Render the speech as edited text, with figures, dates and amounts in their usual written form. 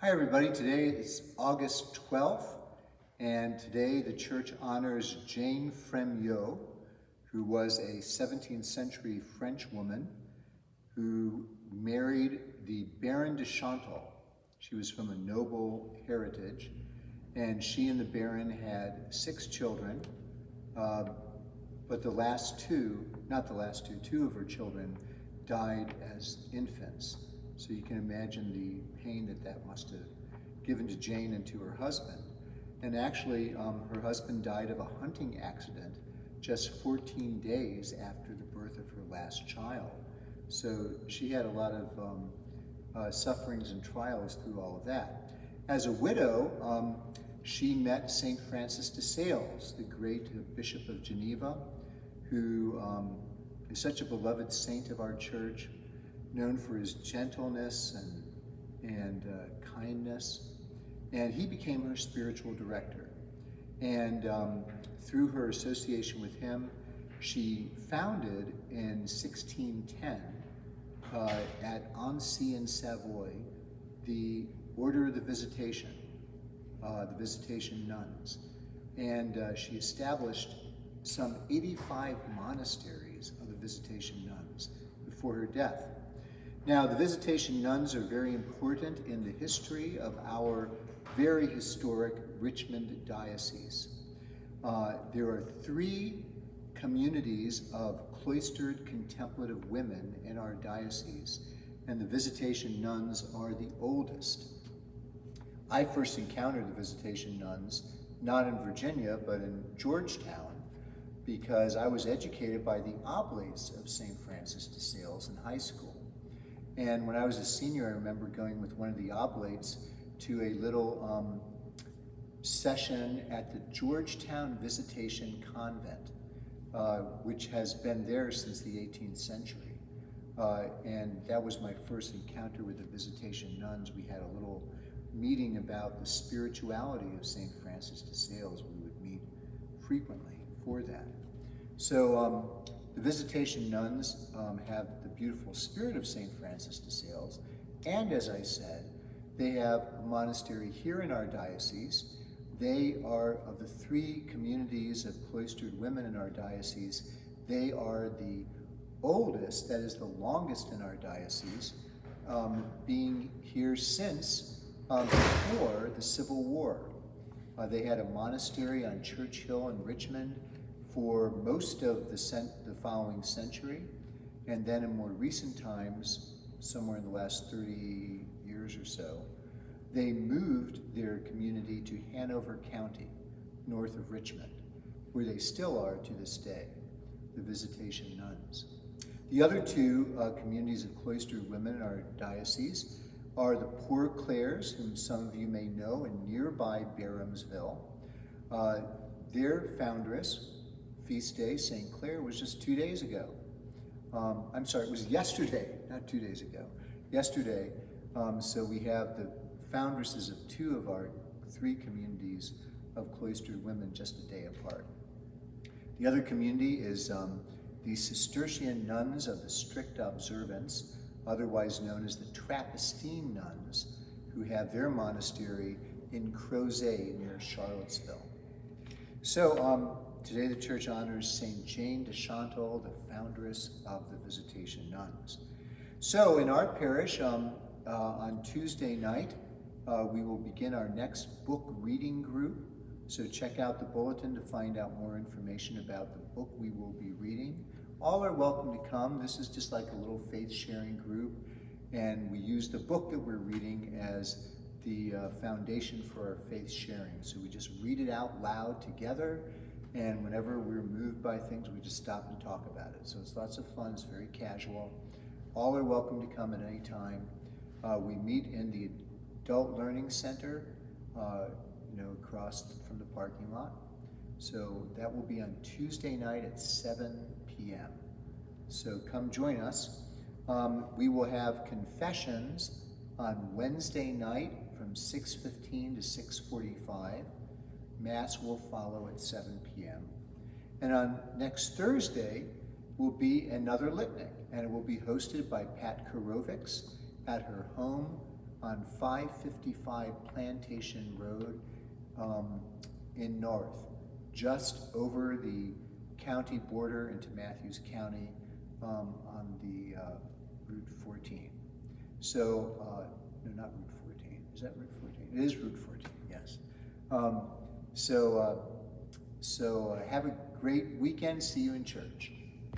Hi everybody, today is August 12th, and today the church honors Jane Fremyot, who was a 17th century French woman who married the Baron de Chantal. She was from a noble heritage, and she and the Baron had 6 children, but the last two, two of her children died as infants. So you can imagine the pain that must have given to Jane and to her husband. And actually, her husband died of a hunting accident just 14 days after the birth of her last child. So she had a lot of sufferings and trials through all of that. As a widow, she met St. Francis de Sales, the great Bishop of Geneva, who is such a beloved saint of our church, known for his gentleness and kindness. And he became her spiritual director. And through her association with him, she founded in 1610 at Annecy in Savoy the Order of the Visitation nuns. And she established some 85 monasteries of the Visitation nuns before her death. Now, the Visitation nuns are very important in the history of our very historic Richmond diocese. There are 3 communities of cloistered contemplative women in our diocese, and the Visitation nuns are the oldest. I first encountered the Visitation nuns not in Virginia, but in Georgetown, because I was educated by the oblates of St. Francis de Sales in high school. And when I was a senior, I remember going with one of the oblates to a little session at the Georgetown Visitation Convent, which has been there since the 18th century. And that was my first encounter with the Visitation nuns. We had a little meeting about the spirituality of St. Francis de Sales. We would meet frequently for that. So the Visitation nuns have the beautiful spirit of St. Francis de Sales, and as I said, they have a monastery here in our diocese. They are, of the 3 communities of cloistered women in our diocese, they are the oldest, that is the longest in our diocese, being here since before the Civil War. They had a monastery on Church Hill in Richmond for most of the following century, and then in more recent times, somewhere in the last 30 years or so, they moved their community to Hanover County, north of Richmond, where they still are to this day, the Visitation nuns. The other 2 communities of cloistered women in our diocese are the Poor Clares, whom some of you may know, in nearby Barhamsville. Their foundress, feast day, St. Clare, was just 2 days ago. I'm sorry, it was yesterday, not 2 days ago. Yesterday, so we have the foundresses of 2 of our 3 communities of cloistered women just a day apart. The other community is the Cistercian nuns of the Strict Observance, otherwise known as the Trappistine nuns, who have their monastery in Crozet near Charlottesville. So today the church honors St. Jane de Chantal, the foundress of the Visitation nuns. So in our parish, on Tuesday night, we will begin our next book reading group. So check out the bulletin to find out more information about the book we will be reading. All are welcome to come. This is just like a little faith-sharing group, and we use the book that we're reading as the foundation for our faith sharing. So we just read it out loud together, and whenever we're moved by things, we just stop and talk about it. So it's lots of fun. It's very casual. All are welcome to come at any time. We meet in the Adult Learning Center, across from the parking lot. So that will be on Tuesday night at 7 p.m. So come join us. We will have confessions on Wednesday night from 6:15 to 6:45. Mass will follow at 7 p.m. And on next Thursday will be another litany, and it will be hosted by Pat Karovics at her home on 555 Plantation Road in North, just over the county border into Matthews County on the Route 14. So, no, not Route 14. Is that Route 14? It is Route 14, yes. So have a great weekend. See you in church.